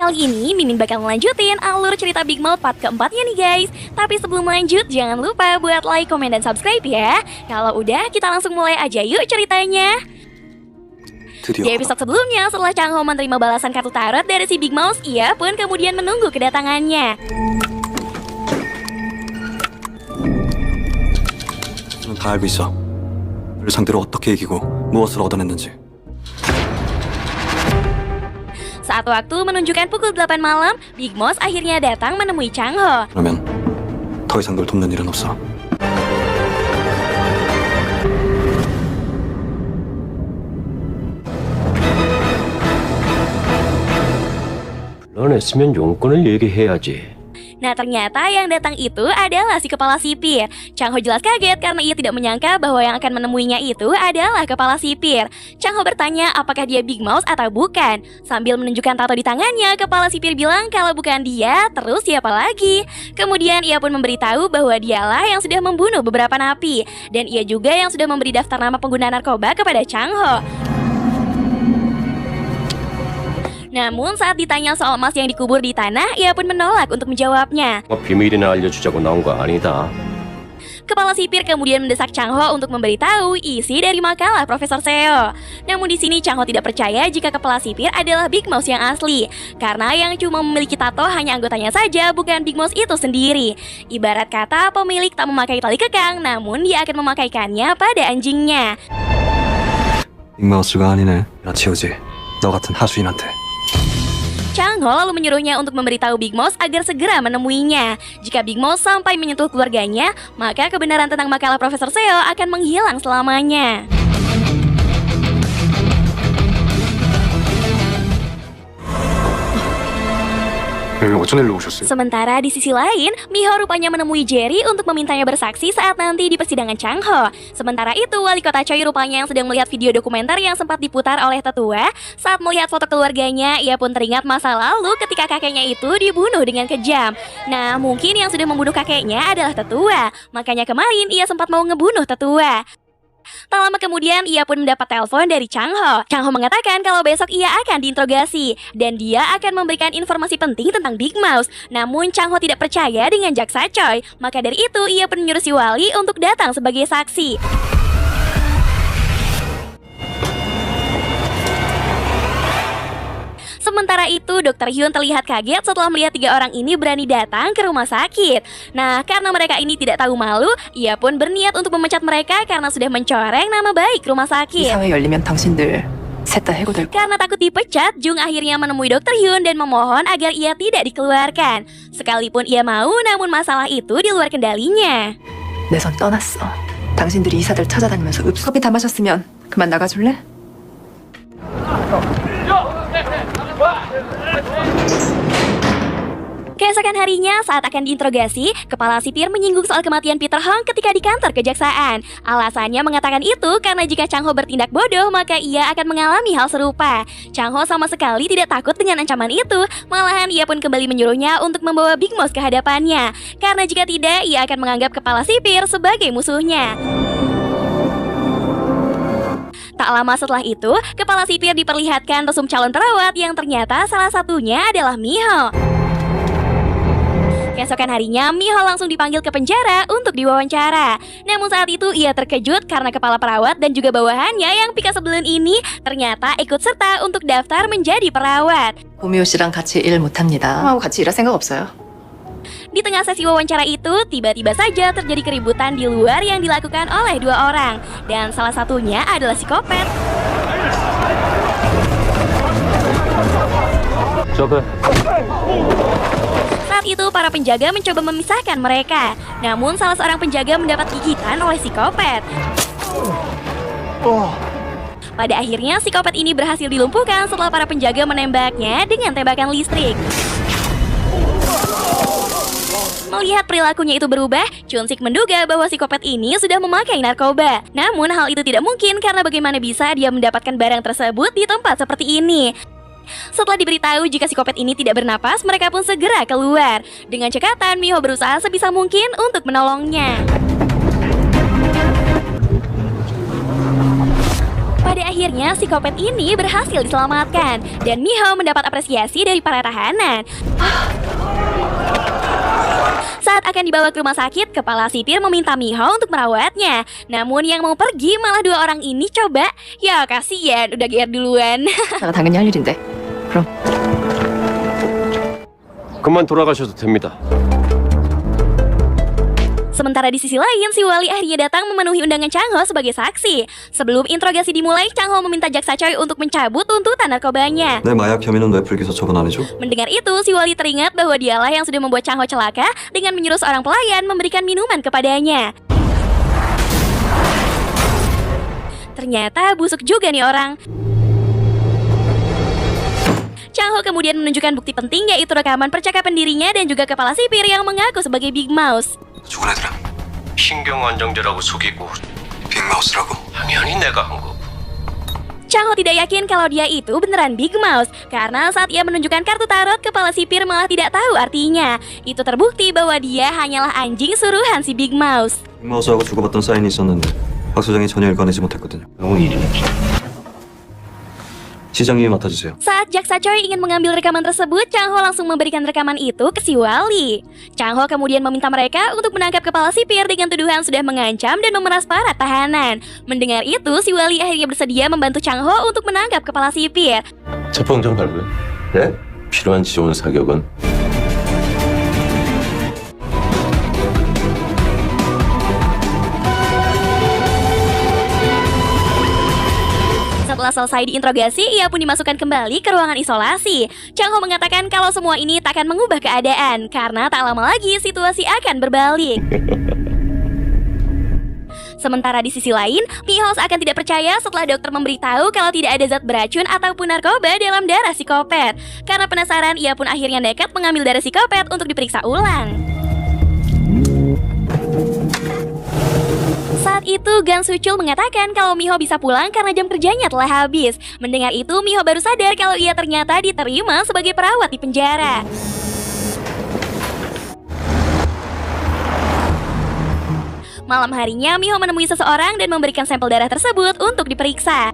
Kali ini Mimin bakal melanjutin alur cerita Big Mouth part keempatnya nih guys. Tapi sebelum lanjut jangan lupa buat like, komen, dan subscribe ya. Kalau udah kita langsung mulai aja yuk ceritanya. Di episode sebelumnya setelah Chang Ho menerima balasan kartu tarot dari si Big Mouth, ia pun kemudian menunggu kedatangannya. 저는 다 알고 있어. 너를 상대로 어떻게 이기고 무엇을 얻어냈는지. Saat waktu menunjukkan pukul 8 malam, Big Mouth akhirnya datang menemui Chang Ho. 그러면 더 이상 널 돕는 일은 없어. 불러냈으면 용건을 얘기해야지. Nah ternyata yang datang itu adalah si kepala sipir. Chang Ho jelas kaget karena ia tidak menyangka bahwa yang akan menemuinya itu adalah kepala sipir. Chang Ho bertanya apakah dia Big Mouth atau bukan. Sambil menunjukkan tato di tangannya, kepala sipir bilang kalau bukan dia, terus siapa lagi? Kemudian ia pun memberitahu bahwa dialah yang sudah membunuh beberapa napi. Dan ia juga yang sudah memberi daftar nama pengguna narkoba kepada Chang Ho. Namun saat ditanya soal emas yang dikubur di tanah, ia pun menolak untuk menjawabnya. 비밀이나 알려주자고 나온 거 아니다. Kepala sipir kemudian mendesak Chang Ho untuk memberitahu isi dari makalah Profesor Seo. Namun di sini Chang Ho tidak percaya jika kepala sipir adalah Big Mouth yang asli, karena yang cuma memiliki tato hanya anggotanya saja, bukan Big Mouth itu sendiri. Ibarat kata pemilik tak memakai tali kekang, namun dia akan memakaikannya pada anjingnya. 빅마우스가 아니네. 나 치우지. 너 같은 하수인한테. Chang Ho lalu menyuruhnya untuk memberitahu Big Mouth agar segera menemuinya. Jika Big Mouth sampai menyentuh keluarganya, maka kebenaran tentang makalah Profesor Seo akan menghilang selamanya. 어쩐 일로 오셨어요? Sementara di sisi lain, Miho rupanya menemui Jerry untuk memintanya bersaksi saat nanti di persidangan Chang Ho. Sementara itu, wali kota Choi rupanya yang sedang melihat video dokumenter yang sempat diputar oleh tetua. Saat melihat foto keluarganya, ia pun teringat masa lalu ketika kakeknya itu dibunuh dengan kejam. Nah, mungkin yang sudah membunuh kakeknya adalah tetua. Makanya kemarin ia sempat mau ngebunuh tetua. Tak lama kemudian ia pun mendapat telepon dari Chang Ho. Chang Ho mengatakan kalau besok ia akan diinterogasi dan dia akan memberikan informasi penting tentang Big Mouth. Namun Chang Ho tidak percaya dengan jaksa Choi. Maka dari itu ia pun menyuruh si wali untuk datang sebagai saksi. Sementara itu, Dr. Hyun terlihat kaget setelah melihat 3 orang ini berani datang ke rumah sakit. Nah, karena mereka ini tidak tahu malu, ia pun berniat untuk memecat mereka karena sudah mencoreng nama baik rumah sakit. 이사회 열리면 당신들 셋 다 해고될 거야. Karena takut dipecat, Jung akhirnya menemui Dr. Hyun dan memohon agar ia tidak dikeluarkan. Sekalipun ia mau, namun masalah itu di luar kendalinya. 내 손 떠났어. 당신들이 이사들 찾아다니면서 커피 다 마셨으면 그만 나가줄래? Keesokan harinya saat akan diinterogasi, kepala sipir menyinggung soal kematian Peter Hong ketika di kantor kejaksaan. Alasannya mengatakan itu karena jika Chang Ho bertindak bodoh, maka ia akan mengalami hal serupa. Chang Ho sama sekali tidak takut dengan ancaman itu. Malahan ia pun kembali menyuruhnya untuk membawa Big Mouth ke hadapannya. Karena jika tidak, ia akan menganggap kepala sipir sebagai musuhnya. Tak lama setelah itu, kepala sipir diperlihatkan resum calon perawat yang ternyata salah satunya adalah Miho. Keesokan harinya, Miho langsung dipanggil ke penjara untuk diwawancara. Namun saat itu ia terkejut karena kepala perawat dan juga bawahannya yang pika sebelum ini ternyata ikut serta untuk daftar menjadi perawat. 고미호 씨랑 같이 일 못합니다. 하고 같이 일할 생각 없어요. Di tengah sesi wawancara itu, tiba-tiba saja terjadi keributan di luar yang dilakukan oleh 2 orang. Dan salah satunya adalah psikopat. 저그 Saat itu para penjaga mencoba memisahkan mereka. Namun salah seorang penjaga mendapat gigitan oleh psikopat. Pada akhirnya psikopat ini berhasil dilumpuhkan setelah para penjaga menembaknya dengan tembakan listrik. Melihat perilakunya itu berubah, Chun Sik menduga bahwa psikopat ini sudah memakai narkoba. Namun hal itu tidak mungkin karena bagaimana bisa dia mendapatkan barang tersebut di tempat seperti ini. Setelah diberitahu jika psikopat ini tidak bernapas, mereka pun segera keluar. Dengan cekatan, Miho berusaha sebisa mungkin untuk menolongnya. Pada akhirnya psikopat ini berhasil diselamatkan dan Miho mendapat apresiasi dari para tahanan. Saat akan dibawa ke rumah sakit, kepala sipir meminta Miho untuk merawatnya. Namun yang mau pergi malah dua orang ini coba. Ya kasihan, udah GR duluan. 내가 당연히 할 일인데. 그럼 그만 돌아가셔도 됩니다. Sementara di sisi lain, si Wali akhirnya datang memenuhi undangan Changho sebagai saksi. Sebelum interogasi dimulai, Changho meminta jaksa Choi untuk mencabut tuntutan narkobanya. 내 마약 혐의는 왜 불기소 처분 안 해줘? Mendengar itu, si Wali teringat bahwa dialah yang sudah membuat Changho celaka dengan menyuruh seorang pelayan memberikan minuman kepadanya. Ternyata busuk juga nih orang. Changho kemudian menunjukkan bukti penting, yaitu rekaman percakapan dirinya dan juga kepala sipir yang mengaku sebagai Big Mouse. 죽은 애들은 신경안정제라고 속이고 빅마우스라고. 당연히 내가 한 거고. Changho tidak yakin kalau dia itu beneran Big Mouse karena saat ia menunjukkan kartu tarot, kepala sipir malah tidak tahu artinya. Itu terbukti bahwa dia hanyalah anjing suruhan si Big Mouse. 빅마우스하고 주고받던 사인이 있었는데 박 소장이 전혀 읽어내지 못했거든요. 영일이네. 시장님이 맡아주세요. Saat jaksa Choi ingin mengambil rekaman tersebut, Changho langsung memberikan rekaman itu ke si Wali. Changho kemudian meminta mereka untuk menangkap kepala sipir dengan tuduhan sudah mengancam dan memeras para tahanan. Mendengar itu, si Wali akhirnya bersedia membantu Changho untuk menangkap kepala sipir. 재판장 발부해? 네? 필요한 지원 사격은 Setelah selesai diinterogasi, ia pun dimasukkan kembali ke ruangan isolasi. Changho mengatakan kalau semua ini tak akan mengubah keadaan, karena tak lama lagi situasi akan berbalik. Sementara di sisi lain, Miho akan tidak percaya setelah dokter memberitahu kalau tidak ada zat beracun ataupun narkoba dalam darah psikopat. Karena penasaran, ia pun akhirnya nekat mengambil darah psikopat untuk diperiksa ulang. Saat itu, Gang Suchul mengatakan kalau Miho bisa pulang karena jam kerjanya telah habis. Mendengar itu, Miho baru sadar kalau ia ternyata diterima sebagai perawat di penjara. Malam harinya, Miho menemui seseorang dan memberikan sampel darah tersebut untuk diperiksa.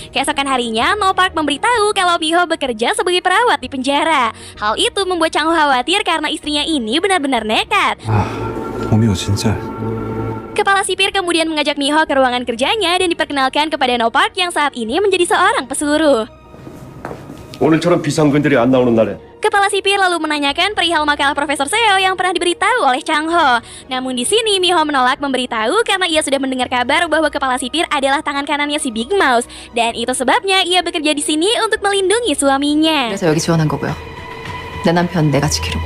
Keesokan harinya, No Park memberitahu kalau Miho bekerja sebagai perawat di penjara. Hal itu membuat Changho khawatir karena istrinya ini benar-benar nekat. 오미호 진짜. Kepala sipir kemudian mengajak Miho ke ruangan kerjanya dan diperkenalkan kepada No Park yang saat ini menjadi seorang pesuruh. 오늘처럼 비상근들이 안 나오는 날에 Kepala sipir lalu menanyakan perihal makalah Profesor Seo yang pernah diberitahu oleh Changho. Namun di sini Miho menolak memberitahu karena ia sudah mendengar kabar bahwa kepala sipir adalah tangan kanannya si Big Mouse, dan itu sebabnya ia bekerja di sini untuk melindungi suaminya. 그래서 여기 지원한 거고요. 내 남편 내가 지키려고.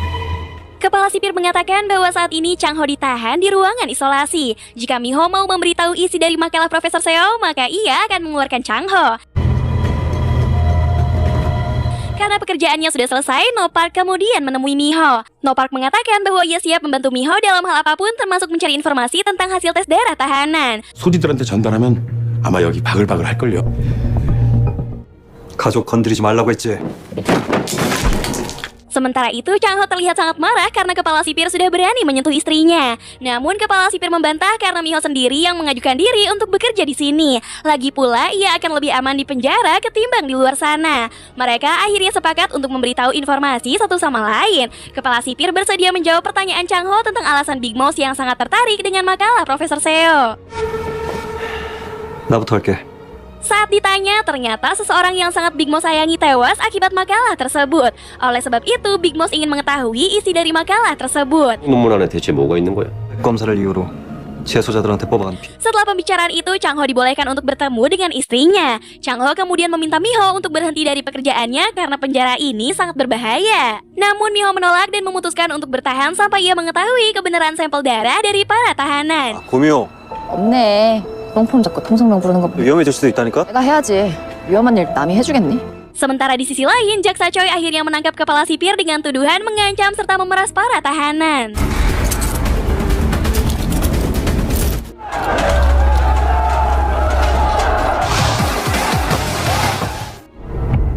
Kepala sipir mengatakan bahwa saat ini Changho ditahan di ruangan isolasi. Jika Miho mau memberitahu isi dari makalah Profesor Seo, maka ia akan mengeluarkan Changho. Karena pekerjaannya sudah selesai, No Park kemudian menemui Miho. No Park mengatakan bahwa ia siap membantu Miho dalam hal apapun, termasuk mencari informasi tentang hasil tes darah tahanan. 소지들한테 전달하면 아마 여기 바글바글 할걸요. 가족 건드리지 말라고 했지. Sementara itu, Changho terlihat sangat marah karena kepala sipir sudah berani menyentuh istrinya. Namun kepala sipir membantah karena Miho sendiri yang mengajukan diri untuk bekerja di sini. Lagi pula, ia akan lebih aman di penjara ketimbang di luar sana. Mereka akhirnya sepakat untuk memberitahu informasi satu sama lain. Kepala sipir bersedia menjawab pertanyaan Changho tentang alasan Big Mouse yang sangat tertarik dengan makalah Profesor Seo. 나부터 할게. Saat ditanya, ternyata seseorang yang sangat Big Mouse sayangi tewas akibat makalah tersebut. Oleh sebab itu, Big Mouse ingin mengetahui isi dari makalah tersebut. 논문 안에 대체 뭐가 있는 거야? 검사를 이유로 재소자들한테 뽑아간 피. Setelah pembicaraan itu, Changho dibolehkan untuk bertemu dengan istrinya. Changho kemudian meminta Miho untuk berhenti dari pekerjaannya karena penjara ini sangat berbahaya. Namun Miho menolak dan memutuskan untuk bertahan sampai ia mengetahui kebenaran sampel darah dari para tahanan. 고미호, 없네. 똥폼 잡고 통성명 부르는 거 위험해질 수도 있다니까? 내가 해야지. 위험한 일 남이 해주겠니? Sementara di sisi lain, jaksa Choi akhirnya menangkap kepala sipir dengan tuduhan mengancam serta memeras para tahanan.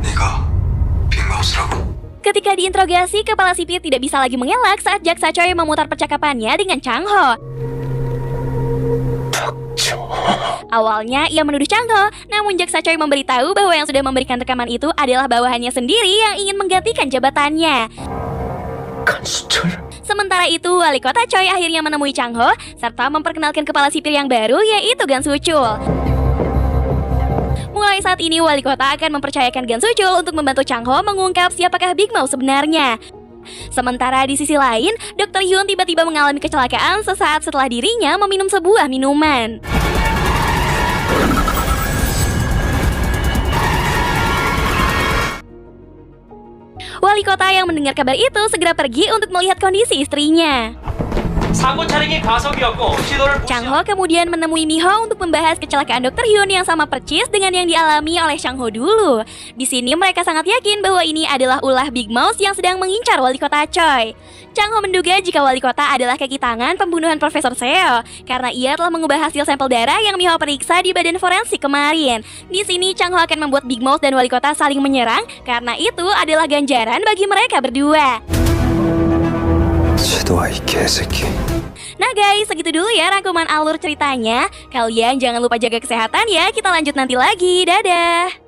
네가 빅마우스라고. Ketika diinterogasi, kepala sipir tidak bisa lagi mengelak saat jaksa Choi memutar percakapannya dengan Changho. Awalnya ia menuduh Chang Ho, namun jaksa Choi memberitahu bahwa yang sudah memberikan rekaman itu adalah bawahannya sendiri yang ingin menggantikan jabatannya. 간수철. Sementara itu, wali kota Choi akhirnya menemui Chang Ho serta memperkenalkan kepala sipil yang baru, yaitu Gan Soo-chul. Mulai saat ini, wali kota akan mempercayakan Gan Soo-chul untuk membantu Chang Ho mengungkap siapakah Big Mouth sebenarnya. Sementara di sisi lain, Dr. Hyun tiba-tiba mengalami kecelakaan sesaat setelah dirinya meminum sebuah minuman. Wali kota yang mendengar kabar itu segera pergi untuk melihat kondisi istrinya. 사고 차량이 과속이었고 시도를 Chang Ho kemudian menemui Miho untuk membahas kecelakaan Dr. Hyun yang sama percis dengan yang dialami oleh Chang Ho dulu. Di sini mereka sangat yakin bahwa ini adalah ulah Big Mouth yang sedang mengincar wali kota Choi. Chang Ho menduga jika wali kota adalah kaki tangan pembunuhan Profesor Seo karena ia telah mengubah hasil sampel darah yang Miho periksa di badan forensik kemarin. Di sini Chang Ho akan membuat Big Mouth dan wali kota saling menyerang karena itu adalah ganjaran bagi mereka berdua. 지도와 이 개새끼. Nah guys, segitu dulu ya rangkuman alur ceritanya. Kalian jangan lupa jaga kesehatan ya. Kita lanjut nanti lagi. Dadah.